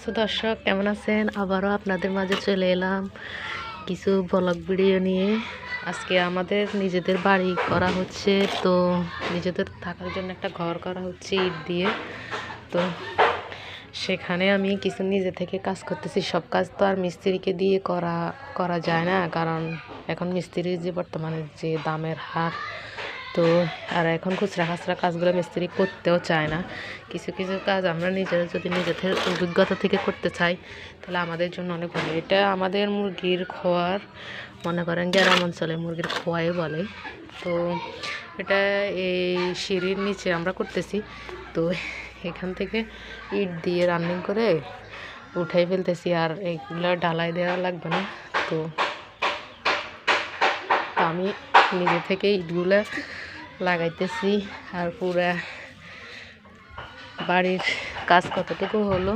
So দর্শক কেমন আছেন? আবারও আপনাদের মাঝে চলে এলাম কিছু ব্লগ ভিডিও নিয়ে। আজকে আমাদের নিজেদের বাড়ি করা হচ্ছে, তো নিজেদের থাকার জন্য একটা ঘর করা হচ্ছে ইট দিয়ে। তো সেখানে আমি কিছু নিজে থেকে কাজ করতেছি। সব কাজ তো আর মিস্ত্রিকে দিয়ে করা যায় না, কারণ এখন মিস্ত্রির যে বর্তমানে যে দামের হার, তো আর এখন খুচরা খাচরা কাজগুলো মিস্ত্রি করতেও চায় না। কিছু কিছু কাজ আমরা নিজেরা যদি নিজেদের অভিজ্ঞতা থেকে করতে চাই তাহলে আমাদের জন্য অনেক ভালো। এটা আমাদের মুরগির খোয়ার, মনে করেন গ্রাম অঞ্চলে মুরগির খোয়াই বলে। তো এটা এই সিঁড়ির নিচে আমরা করতেছি। তো এখান থেকে ইট দিয়ে রানিং করে উঠাই ফেলতেছি, আর এইগুলো ঢালাই দেওয়া লাগবে না। তো আমি নিজে থেকে ইটগুলো লাগাইতেছি। আর পুরা বাড়ির কাজ কতটুকু হলো